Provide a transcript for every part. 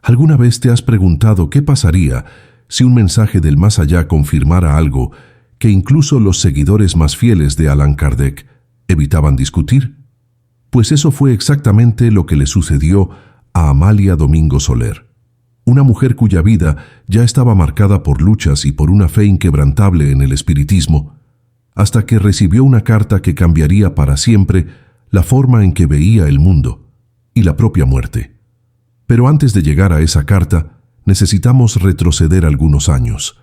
¿Alguna vez te has preguntado qué pasaría si un mensaje del más allá confirmara algo que incluso los seguidores más fieles de Allan Kardec evitaban discutir? Pues eso fue exactamente lo que le sucedió a Amalia Domingo Soler, una mujer cuya vida ya estaba marcada por luchas y por una fe inquebrantable en el espiritismo, hasta que recibió una carta que cambiaría para siempre la forma en que veía el mundo y la propia muerte. Pero antes de llegar a esa carta, necesitamos retroceder algunos años.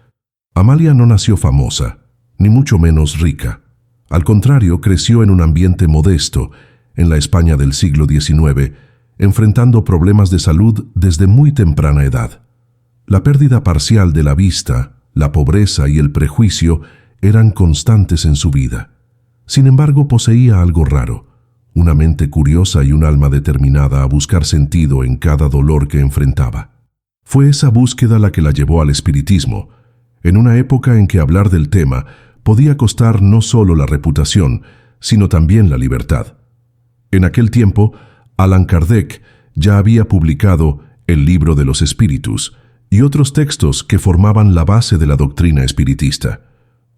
Amalia no nació famosa, ni mucho menos rica. Al contrario, creció en un ambiente modesto, en la España del siglo XIX, enfrentando problemas de salud desde muy temprana edad. La pérdida parcial de la vista, la pobreza y el prejuicio eran constantes en su vida. Sin embargo, poseía algo raro, una mente curiosa y un alma determinada a buscar sentido en cada dolor que enfrentaba. Fue esa búsqueda la que la llevó al espiritismo, en una época en que hablar del tema podía costar no solo la reputación, sino también la libertad. En aquel tiempo, Allan Kardec ya había publicado El Libro de los Espíritus y otros textos que formaban la base de la doctrina espiritista.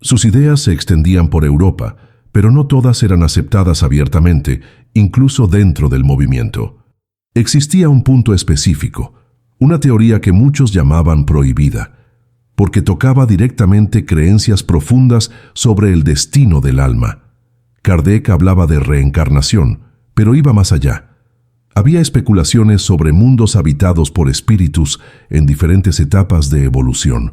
Sus ideas se extendían por Europa, pero no todas eran aceptadas abiertamente, incluso dentro del movimiento. Existía un punto específico, una teoría que muchos llamaban prohibida, porque tocaba directamente creencias profundas sobre el destino del alma. Kardec hablaba de reencarnación, pero iba más allá. Había especulaciones sobre mundos habitados por espíritus en diferentes etapas de evolución,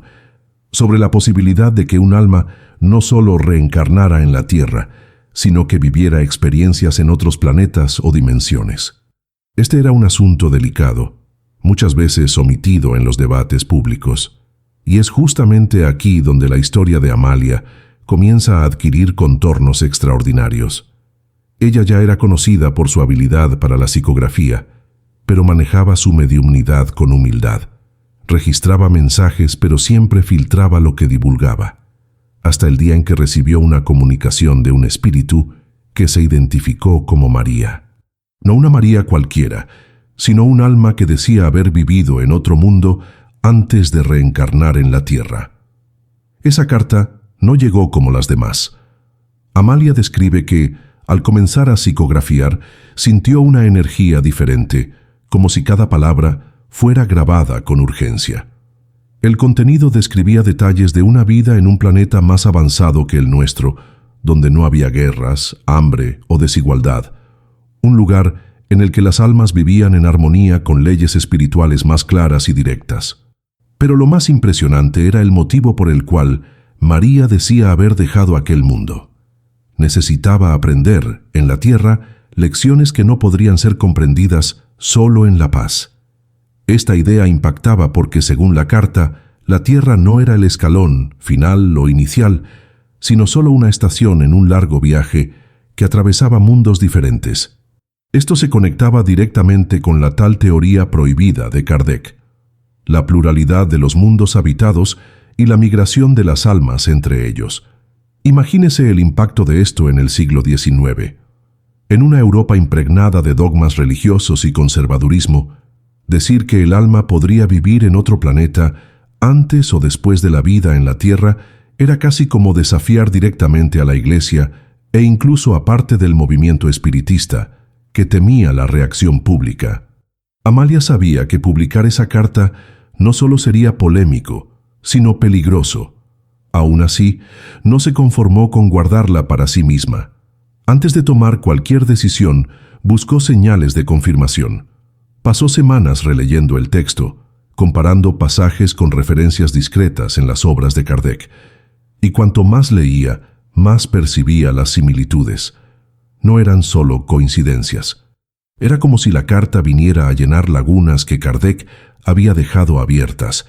sobre la posibilidad de que un alma no solo reencarnara en la Tierra, sino que viviera experiencias en otros planetas o dimensiones. Este era un asunto delicado, muchas veces omitido en los debates públicos, y es justamente aquí donde la historia de Amalia comienza a adquirir contornos extraordinarios. Ella ya era conocida por su habilidad para la psicografía, pero manejaba su mediumnidad con humildad. Registraba mensajes, pero siempre filtraba lo que divulgaba, hasta el día en que recibió una comunicación de un espíritu que se identificó como María. No una María cualquiera, sino un alma que decía haber vivido en otro mundo antes de reencarnar en la Tierra. Esa carta no llegó como las demás. Amalia describe que, al comenzar a psicografiar, sintió una energía diferente, como si cada palabra fuera grabada con urgencia. El contenido describía detalles de una vida en un planeta más avanzado que el nuestro, donde no había guerras, hambre o desigualdad, un lugar en el que las almas vivían en armonía con leyes espirituales más claras y directas. Pero lo más impresionante era el motivo por el cual María decía haber dejado aquel mundo. Necesitaba aprender, en la Tierra, lecciones que no podrían ser comprendidas solo en la paz. Esta idea impactaba porque, según la carta, la Tierra no era el escalón, final o inicial, sino solo una estación en un largo viaje que atravesaba mundos diferentes. Esto se conectaba directamente con la tal teoría prohibida de Kardec, la pluralidad de los mundos habitados y la migración de las almas entre ellos. Imagínese el impacto de esto en el siglo XIX. En una Europa impregnada de dogmas religiosos y conservadurismo, decir que el alma podría vivir en otro planeta antes o después de la vida en la Tierra era casi como desafiar directamente a la Iglesia e incluso a parte del movimiento espiritista, que temía la reacción pública. Amalia sabía que publicar esa carta no solo sería polémico, sino peligroso. Aún así, no se conformó con guardarla para sí misma. Antes de tomar cualquier decisión, buscó señales de confirmación. Pasó semanas releyendo el texto, comparando pasajes con referencias discretas en las obras de Kardec, y cuanto más leía, más percibía las similitudes. No eran solo coincidencias. Era como si la carta viniera a llenar lagunas que Kardec había dejado abiertas,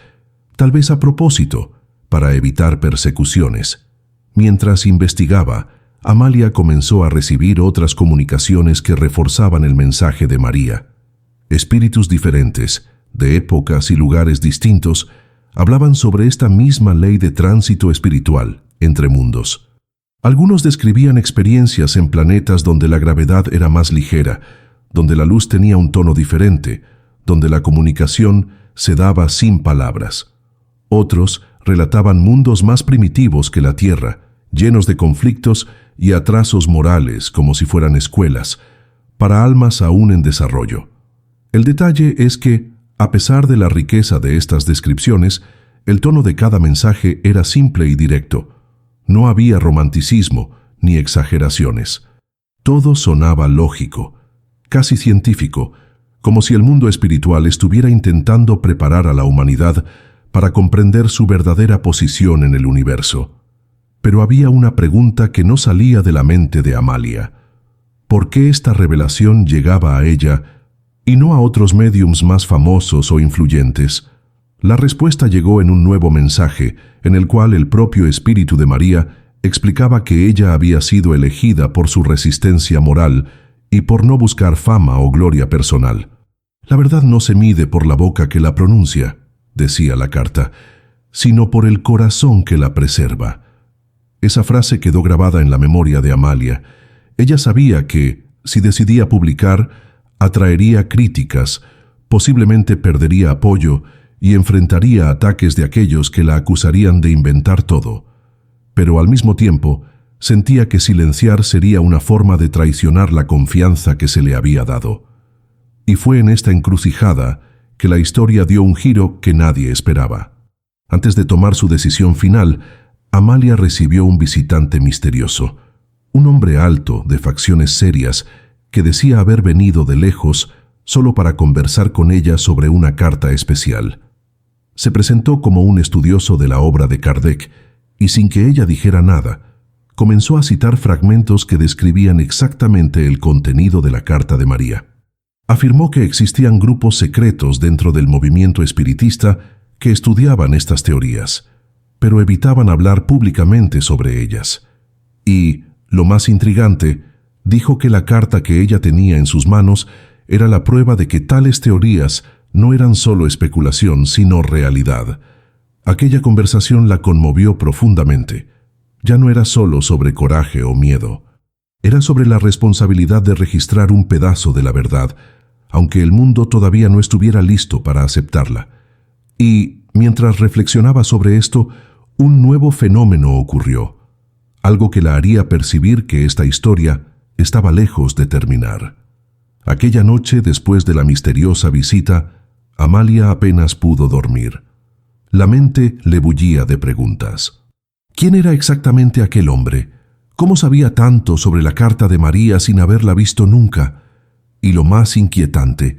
tal vez a propósito, para evitar persecuciones. Mientras investigaba, Amalia comenzó a recibir otras comunicaciones que reforzaban el mensaje de María. Espíritus diferentes, de épocas y lugares distintos, hablaban sobre esta misma ley de tránsito espiritual entre mundos. Algunos describían experiencias en planetas donde la gravedad era más ligera, donde la luz tenía un tono diferente, donde la comunicación se daba sin palabras. Otros relataban mundos más primitivos que la Tierra, llenos de conflictos y atrasos morales como si fueran escuelas, para almas aún en desarrollo. El detalle es que, a pesar de la riqueza de estas descripciones, el tono de cada mensaje era simple y directo. No había romanticismo ni exageraciones. Todo sonaba lógico, casi científico, como si el mundo espiritual estuviera intentando preparar a la humanidad para comprender su verdadera posición en el universo. Pero había una pregunta que no salía de la mente de Amalia. ¿Por qué esta revelación llegaba a ella y no a otros médiums más famosos o influyentes? La respuesta llegó en un nuevo mensaje, en el cual el propio espíritu de María explicaba que ella había sido elegida por su resistencia moral y por no buscar fama o gloria personal. La verdad no se mide por la boca que la pronuncia, decía la carta, sino por el corazón que la preserva. Esa frase quedó grabada en la memoria de Amalia. Ella sabía que, si decidía publicar, atraería críticas, posiblemente perdería apoyo y enfrentaría ataques de aquellos que la acusarían de inventar todo. Pero al mismo tiempo, sentía que silenciar sería una forma de traicionar la confianza que se le había dado. Y fue en esta encrucijada que la historia dio un giro que nadie esperaba. Antes de tomar su decisión final, Amalia recibió un visitante misterioso, un hombre alto, de facciones serias, que decía haber venido de lejos solo para conversar con ella sobre una carta especial. Se presentó como un estudioso de la obra de Kardec, y sin que ella dijera nada, comenzó a citar fragmentos que describían exactamente el contenido de la carta de María. Afirmó que existían grupos secretos dentro del movimiento espiritista que estudiaban estas teorías, pero evitaban hablar públicamente sobre ellas. Y, lo más intrigante, dijo que la carta que ella tenía en sus manos era la prueba de que tales teorías no eran solo especulación, sino realidad. Aquella conversación la conmovió profundamente. Ya no era solo sobre coraje o miedo. Era sobre la responsabilidad de registrar un pedazo de la verdad, aunque el mundo todavía no estuviera listo para aceptarla. Y, mientras reflexionaba sobre esto, un nuevo fenómeno ocurrió, algo que la haría percibir que esta historia estaba lejos de terminar. Aquella noche, después de la misteriosa visita, Amalia apenas pudo dormir. La mente le bullía de preguntas. ¿Quién era exactamente aquel hombre? ¿Cómo sabía tanto sobre la carta de María sin haberla visto nunca? Y lo más inquietante,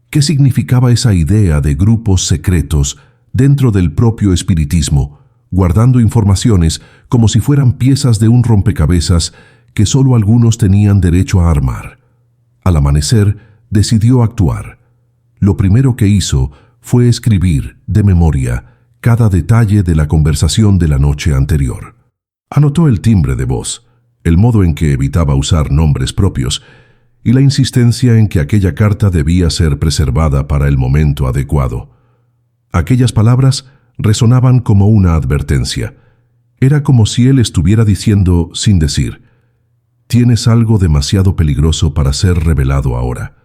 ¿qué significaba esa idea de grupos secretos dentro del propio espiritismo, guardando informaciones como si fueran piezas de un rompecabezas que solo algunos tenían derecho a armar? Al amanecer, decidió actuar. Lo primero que hizo fue escribir, de memoria, cada detalle de la conversación de la noche anterior. Anotó el timbre de voz, el modo en que evitaba usar nombres propios y la insistencia en que aquella carta debía ser preservada para el momento adecuado. Aquellas palabras resonaban como una advertencia. Era como si él estuviera diciendo, sin decir, «Tienes algo demasiado peligroso para ser revelado ahora».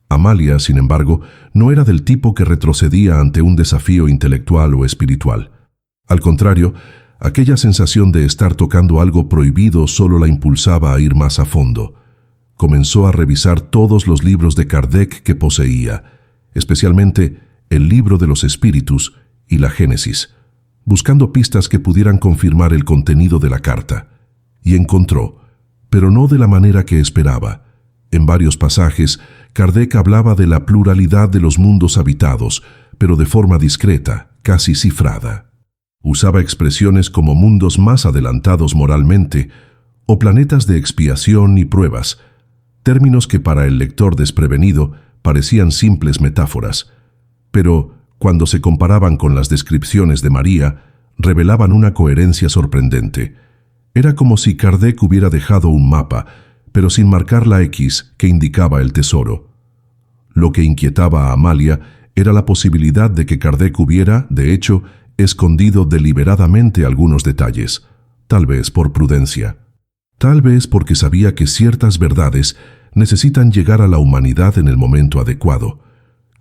Amalia, sin embargo, no era del tipo que retrocedía ante un desafío intelectual o espiritual. Al contrario, aquella sensación de estar tocando algo prohibido solo la impulsaba a ir más a fondo. Comenzó a revisar todos los libros de Kardec que poseía, especialmente el Libro de los Espíritus y la Génesis, buscando pistas que pudieran confirmar el contenido de la carta. Y encontró, pero no de la manera que esperaba. En varios pasajes, Kardec hablaba de la pluralidad de los mundos habitados, pero de forma discreta, casi cifrada. Usaba expresiones como mundos más adelantados moralmente o planetas de expiación y pruebas, términos que para el lector desprevenido parecían simples metáforas, pero cuando se comparaban con las descripciones de María, revelaban una coherencia sorprendente. Era como si Kardec hubiera dejado un mapa, pero sin marcar la X que indicaba el tesoro. Lo que inquietaba a Amalia era la posibilidad de que Kardec hubiera, de hecho, escondido deliberadamente algunos detalles, tal vez por prudencia, tal vez porque sabía que ciertas verdades necesitan llegar a la humanidad en el momento adecuado,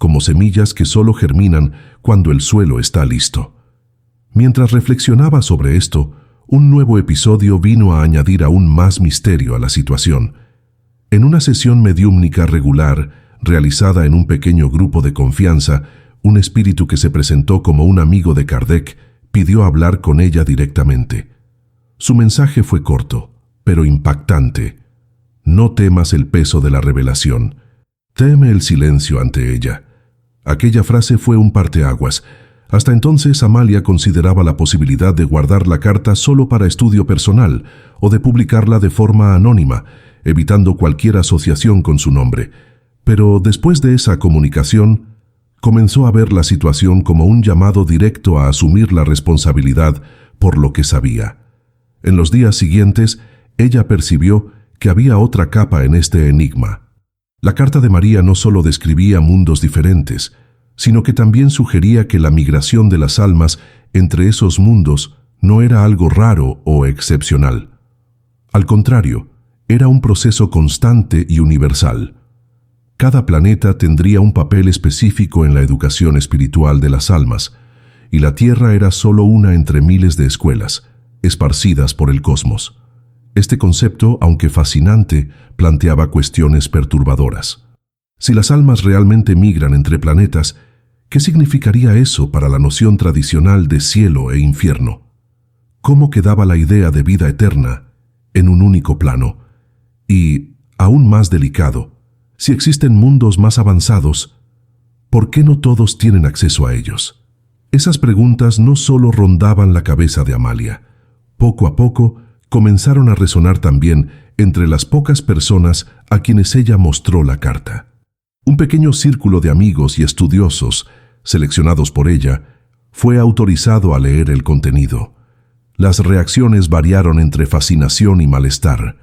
como semillas que solo germinan cuando el suelo está listo. Mientras reflexionaba sobre esto, un nuevo episodio vino a añadir aún más misterio a la situación. En una sesión mediúmnica regular, realizada en un pequeño grupo de confianza, un espíritu que se presentó como un amigo de Kardec pidió hablar con ella directamente. Su mensaje fue corto, pero impactante. No temas el peso de la revelación. Teme el silencio ante ella. Aquella frase fue un parteaguas. Hasta entonces Amalia consideraba la posibilidad de guardar la carta solo para estudio personal o de publicarla de forma anónima, evitando cualquier asociación con su nombre. Pero después de esa comunicación, comenzó a ver la situación como un llamado directo a asumir la responsabilidad por lo que sabía. En los días siguientes, ella percibió que había otra capa en este enigma. La carta de María no solo describía mundos diferentes, sino que también sugería que la migración de las almas entre esos mundos no era algo raro o excepcional. Al contrario, era un proceso constante y universal. Cada planeta tendría un papel específico en la educación espiritual de las almas, y la Tierra era solo una entre miles de escuelas, esparcidas por el cosmos. Este concepto, aunque fascinante, planteaba cuestiones perturbadoras. Si las almas realmente migran entre planetas, ¿qué significaría eso para la noción tradicional de cielo e infierno? ¿Cómo quedaba la idea de vida eterna en un único plano? Y, aún más delicado, si existen mundos más avanzados, ¿por qué no todos tienen acceso a ellos? Esas preguntas no solo rondaban la cabeza de Amalia. Poco a poco, comenzaron a resonar también entre las pocas personas a quienes ella mostró la carta. Un pequeño círculo de amigos y estudiosos, seleccionados por ella, fue autorizado a leer el contenido. Las reacciones variaron entre fascinación y malestar.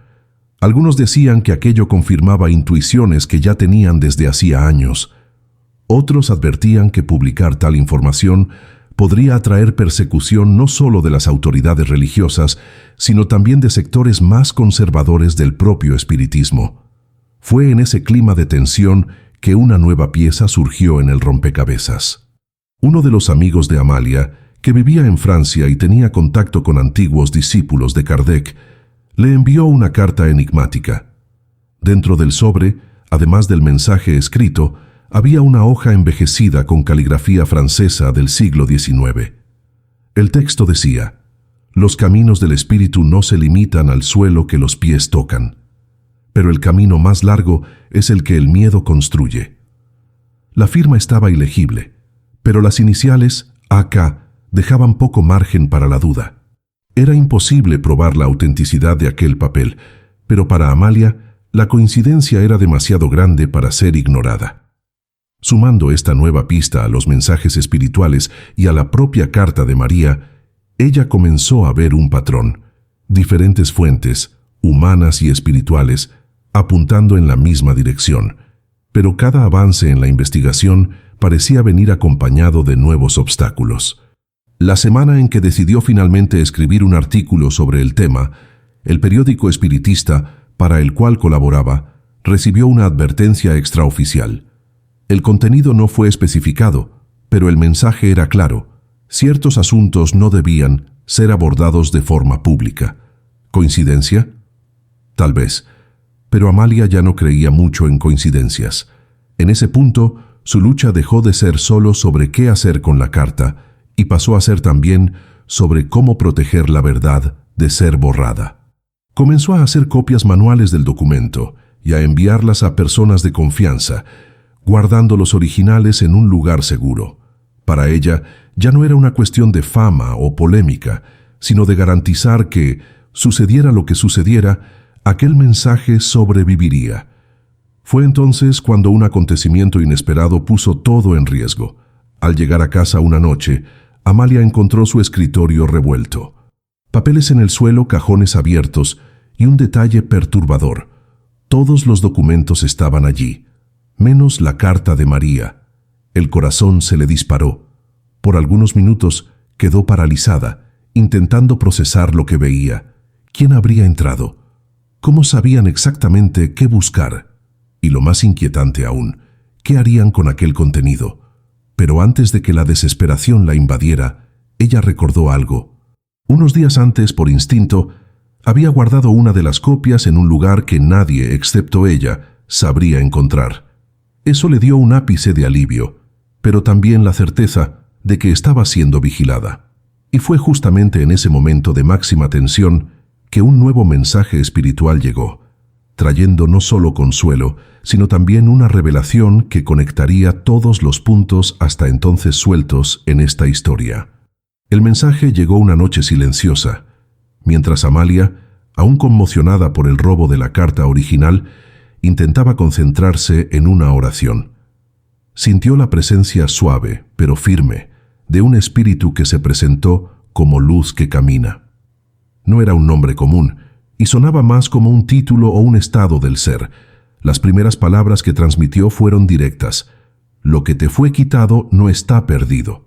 Algunos decían que aquello confirmaba intuiciones que ya tenían desde hacía años. Otros advertían que publicar tal información podría atraer persecución no solo de las autoridades religiosas, sino también de sectores más conservadores del propio espiritismo. Fue en ese clima de tensión que una nueva pieza surgió en el rompecabezas. Uno de los amigos de Amalia, que vivía en Francia y tenía contacto con antiguos discípulos de Kardec, le envió una carta enigmática. Dentro del sobre, además del mensaje escrito, había una hoja envejecida con caligrafía francesa del siglo XIX. El texto decía: «Los caminos del espíritu no se limitan al suelo que los pies tocan, pero el camino más largo es el que el miedo construye». La firma estaba ilegible, pero las iniciales AK dejaban poco margen para la duda. Era imposible probar la autenticidad de aquel papel, pero para Amalia la coincidencia era demasiado grande para ser ignorada. Sumando esta nueva pista a los mensajes espirituales y a la propia carta de María, ella comenzó a ver un patrón: diferentes fuentes, humanas y espirituales, apuntando en la misma dirección. Pero cada avance en la investigación parecía venir acompañado de nuevos obstáculos. La semana en que decidió finalmente escribir un artículo sobre el tema, el periódico espiritista para el cual colaboraba recibió una advertencia extraoficial. El contenido no fue especificado, pero el mensaje era claro: ciertos asuntos no debían ser abordados de forma pública. ¿Coincidencia? Tal vez, pero Amalia ya no creía mucho en coincidencias. En ese punto, su lucha dejó de ser solo sobre qué hacer con la carta y pasó a ser también sobre cómo proteger la verdad de ser borrada. Comenzó a hacer copias manuales del documento y a enviarlas a personas de confianza, guardando los originales en un lugar seguro. Para ella, ya no era una cuestión de fama o polémica, sino de garantizar que, sucediera lo que sucediera, aquel mensaje sobreviviría. Fue entonces cuando un acontecimiento inesperado puso todo en riesgo. Al llegar a casa una noche, Amalia encontró su escritorio revuelto. Papeles en el suelo, cajones abiertos y un detalle perturbador: todos los documentos estaban allí, menos la carta de María. El corazón se le disparó. Por algunos minutos quedó paralizada, intentando procesar lo que veía. ¿Quién habría entrado? ¿Cómo sabían exactamente qué buscar? Y lo más inquietante aún, ¿Qué harían con aquel contenido? Pero antes de que la desesperación la invadiera, ella recordó algo. Unos días antes, por instinto, había guardado una de las copias en un lugar que nadie, excepto ella, sabría encontrar. Eso le dio un ápice de alivio, pero también la certeza de que estaba siendo vigilada. Y fue justamente en ese momento de máxima tensión que un nuevo mensaje espiritual llegó, trayendo no solo consuelo, sino también una revelación que conectaría todos los puntos hasta entonces sueltos en esta historia. El mensaje llegó una noche silenciosa, mientras Amalia, aún conmocionada por el robo de la carta original, intentaba concentrarse en una oración. Sintió la presencia suave, pero firme, de un espíritu que se presentó como luz que camina. No era un nombre común, y sonaba más como un título o un estado del ser. Las primeras palabras que transmitió fueron directas. Lo que te fue quitado no está perdido.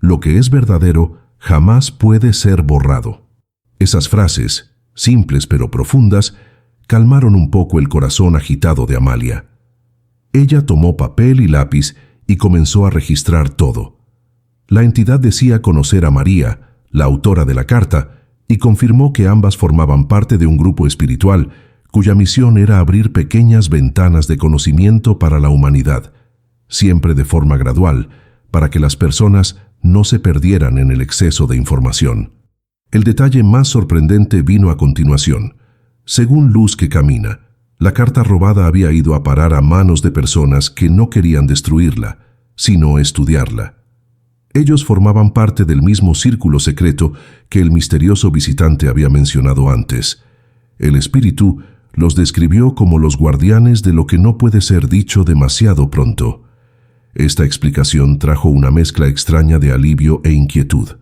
Lo que es verdadero jamás puede ser borrado. Esas frases, simples pero profundas, calmaron un poco el corazón agitado de Amalia. Ella tomó papel y lápiz y comenzó a registrar todo. La entidad decía conocer a María, la autora de la carta, y confirmó que ambas formaban parte de un grupo espiritual cuya misión era abrir pequeñas ventanas de conocimiento para la humanidad, siempre de forma gradual, para que las personas no se perdieran en el exceso de información. El detalle más sorprendente vino a continuación. Según Luz que Camina, la carta robada había ido a parar a manos de personas que no querían destruirla, sino estudiarla. Ellos formaban parte del mismo círculo secreto que el misterioso visitante había mencionado antes. El espíritu los describió como los guardianes de lo que no puede ser dicho demasiado pronto. Esta explicación trajo una mezcla extraña de alivio e inquietud.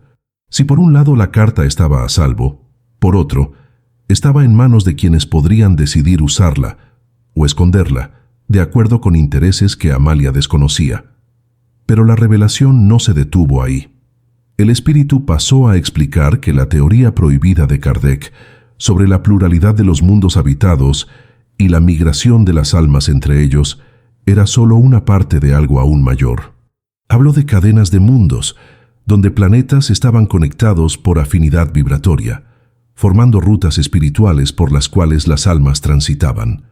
Si por un lado la carta estaba a salvo, por otro, estaba en manos de quienes podrían decidir usarla o esconderla, de acuerdo con intereses que Amalia desconocía. Pero la revelación no se detuvo ahí. El espíritu pasó a explicar que la teoría prohibida de Kardec sobre la pluralidad de los mundos habitados y la migración de las almas entre ellos era solo una parte de algo aún mayor. Habló de cadenas de mundos, donde planetas estaban conectados por afinidad vibratoria, formando rutas espirituales por las cuales las almas transitaban.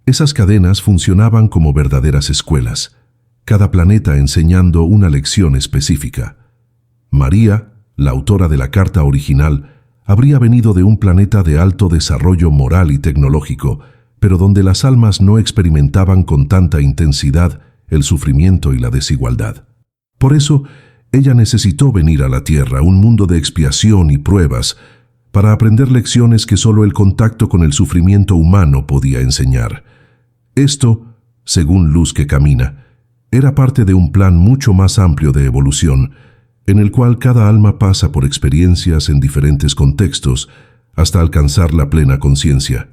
Esas cadenas funcionaban como verdaderas escuelas, cada planeta enseñando una lección específica. María, la autora de la carta original, habría venido de un planeta de alto desarrollo moral y tecnológico, pero donde las almas no experimentaban con tanta intensidad el sufrimiento y la desigualdad. Por eso, ella necesitó venir a la Tierra, un mundo de expiación y pruebas, para aprender lecciones que solo el contacto con el sufrimiento humano podía enseñar. Esto, según Luz que Camina, era parte de un plan mucho más amplio de evolución, en el cual cada alma pasa por experiencias en diferentes contextos hasta alcanzar la plena conciencia.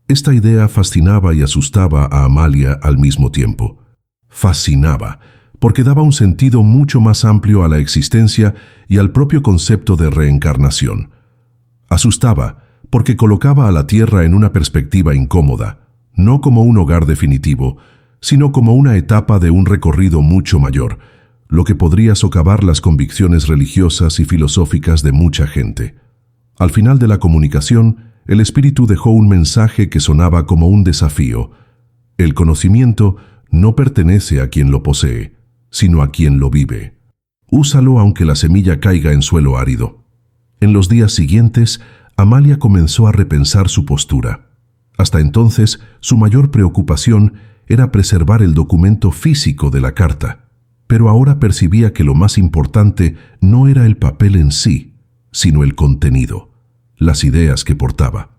Esta idea fascinaba y asustaba a Amalia al mismo tiempo. Fascinaba, porque daba un sentido mucho más amplio a la existencia y al propio concepto de reencarnación. Asustaba, porque colocaba a la Tierra en una perspectiva incómoda, no como un hogar definitivo, sino como una etapa de un recorrido mucho mayor, lo que podría socavar las convicciones religiosas y filosóficas de mucha gente. Al final de la comunicación, el espíritu dejó un mensaje que sonaba como un desafío. El conocimiento no pertenece a quien lo posee, sino a quien lo vive. Úsalo aunque la semilla caiga en suelo árido. En los días siguientes, Amalia comenzó a repensar su postura. Hasta entonces, su mayor preocupación era preservar el documento físico de la carta, pero ahora percibía que lo más importante no era el papel en sí, sino el contenido, las ideas que portaba.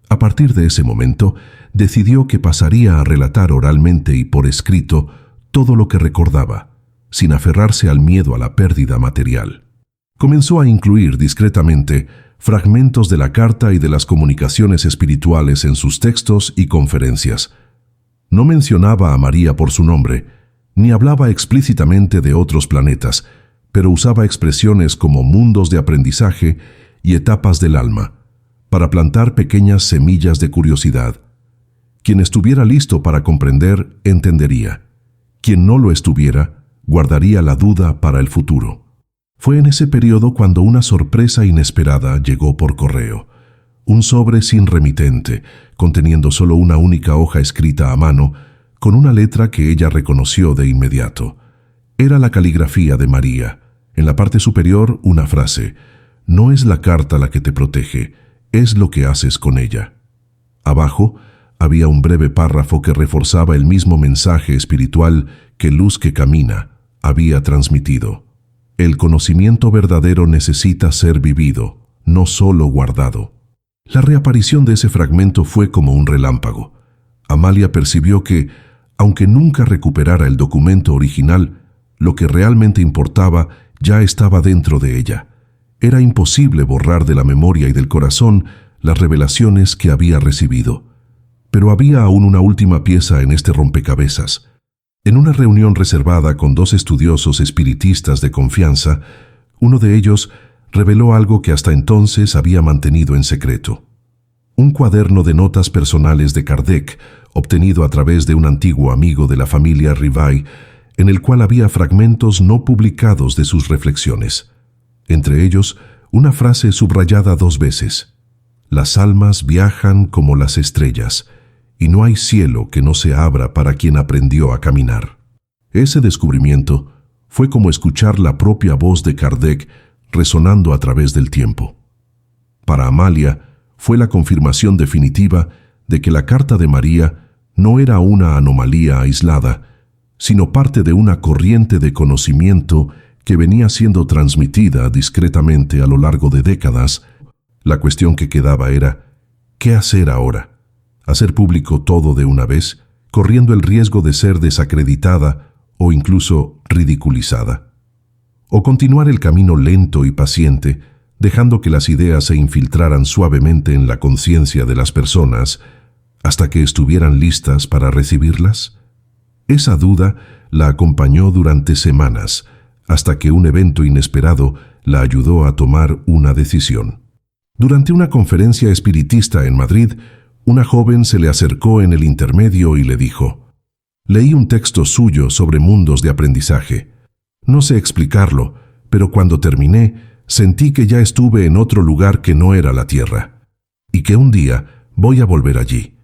A partir de ese momento, decidió que pasaría a relatar oralmente y por escrito todo lo que recordaba, sin aferrarse al miedo a la pérdida material. Comenzó a incluir discretamente fragmentos de la carta y de las comunicaciones espirituales en sus textos y conferencias. No mencionaba a María por su nombre, ni hablaba explícitamente de otros planetas, pero usaba expresiones como mundos de aprendizaje y etapas del alma, para plantar pequeñas semillas de curiosidad. Quien estuviera listo para comprender, entendería. Quien no lo estuviera, guardaría la duda para el futuro. Fue en ese periodo cuando una sorpresa inesperada llegó por correo. Un sobre sin remitente, conteniendo solo una única hoja escrita a mano, con una letra que ella reconoció de inmediato. Era la caligrafía de María. En la parte superior, una frase: «No es la carta la que te protege, es lo que haces con ella». Abajo, había un breve párrafo que reforzaba el mismo mensaje espiritual que Luz que Camina había transmitido. El conocimiento verdadero necesita ser vivido, no solo guardado. La reaparición de ese fragmento fue como un relámpago. Amalia percibió que, aunque nunca recuperara el documento original, lo que realmente importaba ya estaba dentro de ella. Era imposible borrar de la memoria y del corazón las revelaciones que había recibido. Pero había aún una última pieza en este rompecabezas. En una reunión reservada con 2 estudiosos espiritistas de confianza, uno de ellos reveló algo que hasta entonces había mantenido en secreto. Un cuaderno de notas personales de Kardec, obtenido a través de un antiguo amigo de la familia Rivay, en el cual había fragmentos no publicados de sus reflexiones. Entre ellos, una frase subrayada 2 veces: «Las almas viajan como las estrellas, y no hay cielo que no se abra para quien aprendió a caminar». Ese descubrimiento fue como escuchar la propia voz de Kardec resonando a través del tiempo. Para Amalia, fue la confirmación definitiva de que la carta de María no era una anomalía aislada, sino parte de una corriente de conocimiento que venía siendo transmitida discretamente a lo largo de décadas. La cuestión que quedaba era: ¿qué hacer ahora? ¿Hacer público todo de una vez, corriendo el riesgo de ser desacreditada o incluso ridiculizada? ¿O continuar el camino lento y paciente, dejando que las ideas se infiltraran suavemente en la conciencia de las personas hasta que estuvieran listas para recibirlas? Esa duda la acompañó durante semanas, hasta que un evento inesperado la ayudó a tomar una decisión. Durante una conferencia espiritista en Madrid, una joven se le acercó en el intermedio y le dijo: «Leí un texto suyo sobre mundos de aprendizaje. No sé explicarlo, pero cuando terminé, sentí que ya estuve en otro lugar que no era la Tierra, y que un día voy a volver allí».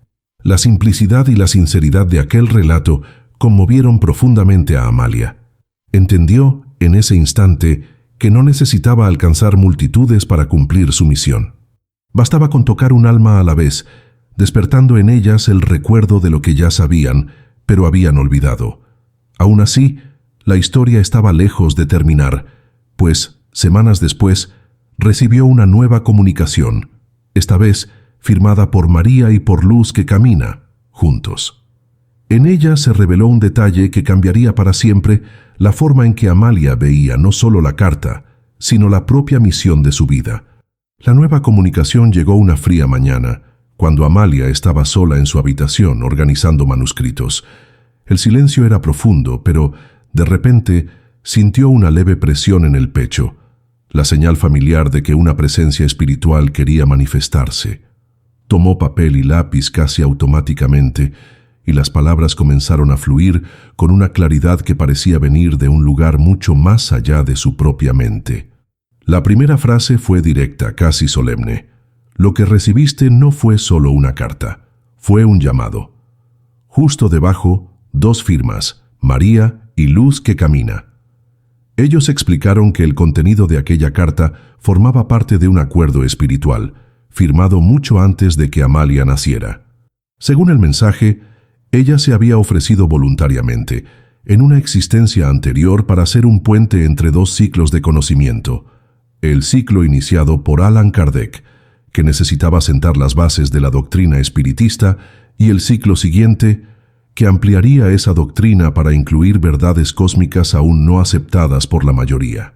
La simplicidad y la sinceridad de aquel relato conmovieron profundamente a Amalia. Entendió en ese instante que no necesitaba alcanzar multitudes para cumplir su misión. Bastaba con tocar un alma a la vez, despertando en ellas el recuerdo de lo que ya sabían, pero habían olvidado. Aún así, la historia estaba lejos de terminar, pues, semanas después, recibió una nueva comunicación, esta vez firmada por María y por Luz que Camina, juntos. En ella se reveló un detalle que cambiaría para siempre la forma en que Amalia veía no solo la carta, sino la propia misión de su vida. La nueva comunicación llegó una fría mañana, cuando Amalia estaba sola en su habitación organizando manuscritos. El silencio era profundo, pero, de repente, sintió una leve presión en el pecho, la señal familiar de que una presencia espiritual quería manifestarse. Tomó papel y lápiz casi automáticamente, y las palabras comenzaron a fluir con una claridad que parecía venir de un lugar mucho más allá de su propia mente. La primera frase fue directa, casi solemne. Lo que recibiste no fue solo una carta, fue un llamado. Justo debajo, 2 firmas, María y Luz que Camina. Ellos explicaron que el contenido de aquella carta formaba parte de un acuerdo espiritual, firmado mucho antes de que Amalia naciera. Según el mensaje, ella se había ofrecido voluntariamente, en una existencia anterior, para ser un puente entre 2 ciclos de conocimiento. El ciclo iniciado por Allan Kardec, que necesitaba sentar las bases de la doctrina espiritista, y el ciclo siguiente, que ampliaría esa doctrina para incluir verdades cósmicas aún no aceptadas por la mayoría.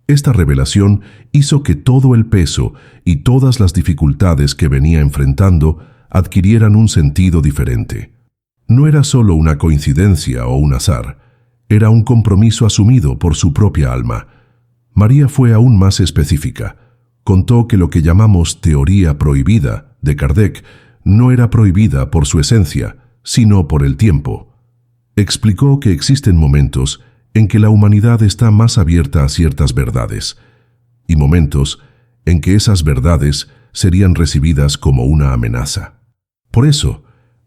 Esta revelación hizo que todo el peso y todas las dificultades que venía enfrentando adquirieran un sentido diferente. No era solo una coincidencia o un azar, era un compromiso asumido por su propia alma. María fue aún más específica. Contó que lo que llamamos teoría prohibida de Kardec no era prohibida por su esencia, sino por el tiempo. Explicó que existen momentos en que la humanidad está más abierta a ciertas verdades, y momentos en que esas verdades serían recibidas como una amenaza. Por eso,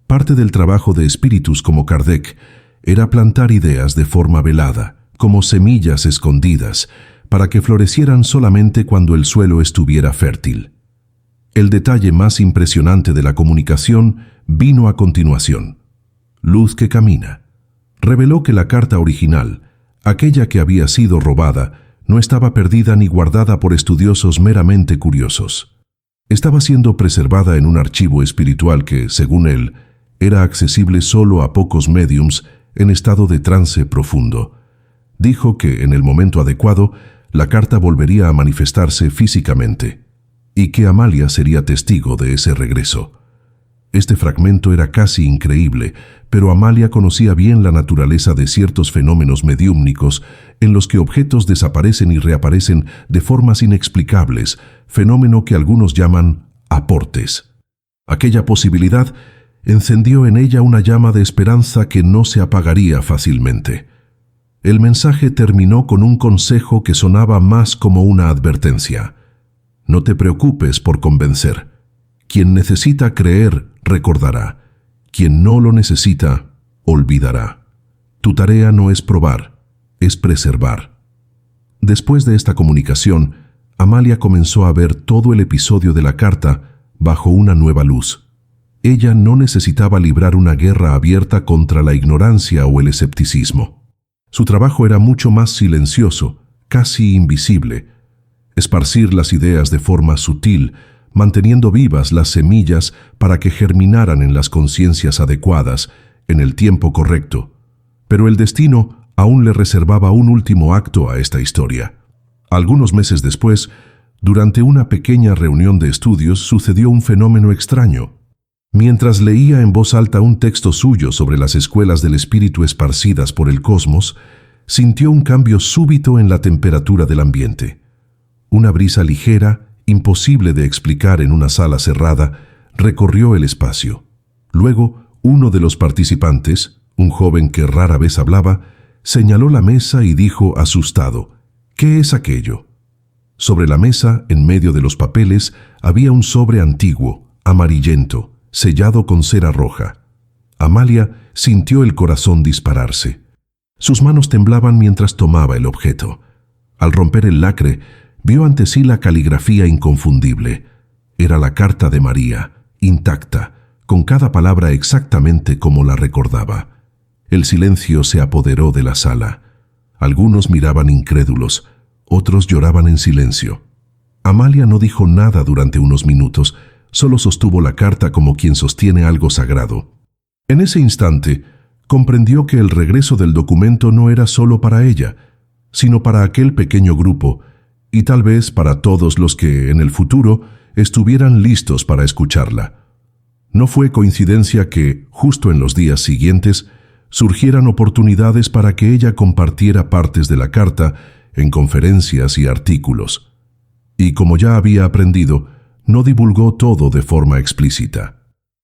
parte del trabajo de espíritus como Kardec era plantar ideas de forma velada, como semillas escondidas, para que florecieran solamente cuando el suelo estuviera fértil. El detalle más impresionante de la comunicación vino a continuación. Luz que camina reveló que la carta original, aquella que había sido robada, no estaba perdida ni guardada por estudiosos meramente curiosos. Estaba siendo preservada en un archivo espiritual que, según él, era accesible solo a pocos médiums en estado de trance profundo. Dijo que, en el momento adecuado, la carta volvería a manifestarse físicamente, y que Amalia sería testigo de ese regreso. Este fragmento era casi increíble, pero Amalia conocía bien la naturaleza de ciertos fenómenos mediúmnicos en los que objetos desaparecen y reaparecen de formas inexplicables, fenómeno que algunos llaman aportes. Aquella posibilidad encendió en ella una llama de esperanza que no se apagaría fácilmente. El mensaje terminó con un consejo que sonaba más como una advertencia. No te preocupes por convencer. Quien necesita creer, recordará. Quien no lo necesita, olvidará. Tu tarea no es probar, es preservar. Después de esta comunicación, Amalia comenzó a ver todo el episodio de la carta bajo una nueva luz. Ella no necesitaba librar una guerra abierta contra la ignorancia o el escepticismo. Su trabajo era mucho más silencioso, casi invisible. Esparcir las ideas de forma sutil, manteniendo vivas las semillas para que germinaran en las conciencias adecuadas, en el tiempo correcto. Pero el destino aún le reservaba un último acto a esta historia. Algunos meses después, durante una pequeña reunión de estudios, sucedió un fenómeno extraño. Mientras leía en voz alta un texto suyo sobre las escuelas del espíritu esparcidas por el cosmos, sintió un cambio súbito en la temperatura del ambiente. Una brisa ligera, imposible de explicar en una sala cerrada, recorrió el espacio. Luego, uno de los participantes, un joven que rara vez hablaba, señaló la mesa y dijo asustado: ¿Qué es aquello? Sobre la mesa, en medio de los papeles, había un sobre antiguo, amarillento, sellado con cera roja. Amalia sintió el corazón dispararse. Sus manos temblaban mientras tomaba el objeto. Al romper el lacre, vio ante sí la caligrafía inconfundible. Era la carta de María, intacta, con cada palabra exactamente como la recordaba. El silencio se apoderó de la sala. Algunos miraban incrédulos, otros lloraban en silencio. Amalia no dijo nada durante unos minutos, solo sostuvo la carta como quien sostiene algo sagrado. En ese instante, comprendió que el regreso del documento no era solo para ella, sino para aquel pequeño grupo, y tal vez para todos los que, en el futuro, estuvieran listos para escucharla. No fue coincidencia que, justo en los días siguientes, surgieran oportunidades para que ella compartiera partes de la carta en conferencias y artículos. Y como ya había aprendido, no divulgó todo de forma explícita.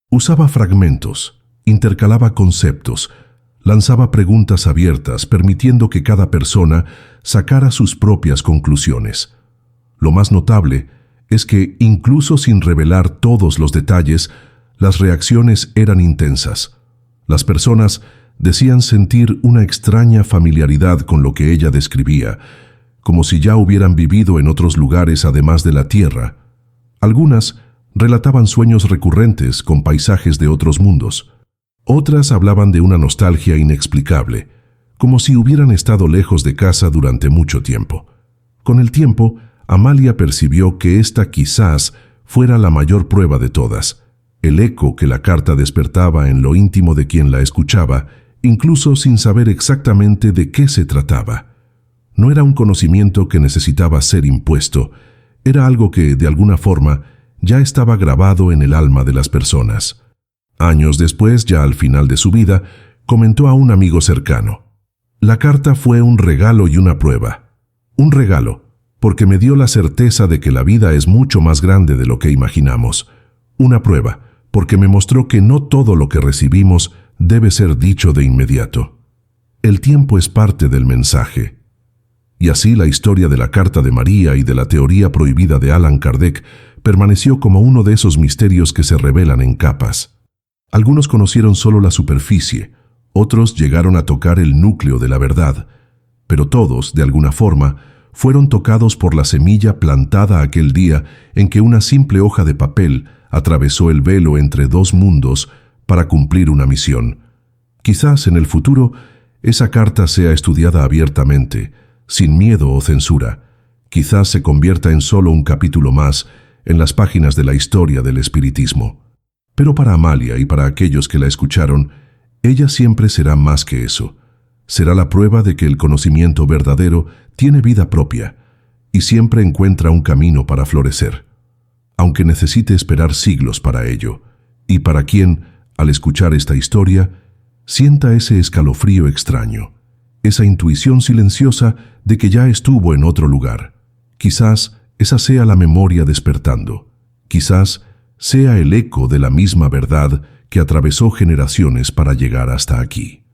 Usaba fragmentos, intercalaba conceptos, lanzaba preguntas abiertas, permitiendo que cada persona sacara sus propias conclusiones. Lo más notable es que, incluso sin revelar todos los detalles, las reacciones eran intensas. Las personas decían sentir una extraña familiaridad con lo que ella describía, como si ya hubieran vivido en otros lugares además de la Tierra. Algunas relataban sueños recurrentes con paisajes de otros mundos. Otras hablaban de una nostalgia inexplicable, como si hubieran estado lejos de casa durante mucho tiempo. Con el tiempo, Amalia percibió que esta quizás fuera la mayor prueba de todas, el eco que la carta despertaba en lo íntimo de quien la escuchaba, incluso sin saber exactamente de qué se trataba. No era un conocimiento que necesitaba ser impuesto, era algo que, de alguna forma, ya estaba grabado en el alma de las personas. Años después, ya al final de su vida, comentó a un amigo cercano: «La carta fue un regalo y una prueba. Un regalo, porque me dio la certeza de que la vida es mucho más grande de lo que imaginamos. Una prueba, porque me mostró que no todo lo que recibimos debe ser dicho de inmediato». El tiempo es parte del mensaje. Y así la historia de la Carta de María y de la teoría prohibida de Allan Kardec permaneció como uno de esos misterios que se revelan en capas. Algunos conocieron solo la superficie, otros llegaron a tocar el núcleo de la verdad, pero todos, de alguna forma, fueron tocados por la semilla plantada aquel día en que una simple hoja de papel atravesó el velo entre dos mundos para cumplir una misión. Quizás en el futuro esa carta sea estudiada abiertamente, sin miedo o censura. Quizás se convierta en solo un capítulo más en las páginas de la historia del espiritismo. Pero para Amalia y para aquellos que la escucharon, ella siempre será más que eso. Será la prueba de que el conocimiento verdadero tiene vida propia y siempre encuentra un camino para florecer, aunque necesite esperar siglos para ello, y para quien, al escuchar esta historia, sienta ese escalofrío extraño, esa intuición silenciosa de que ya estuvo en otro lugar. Quizás esa sea la memoria despertando, quizás sea el eco de la misma verdad que atravesó generaciones para llegar hasta aquí.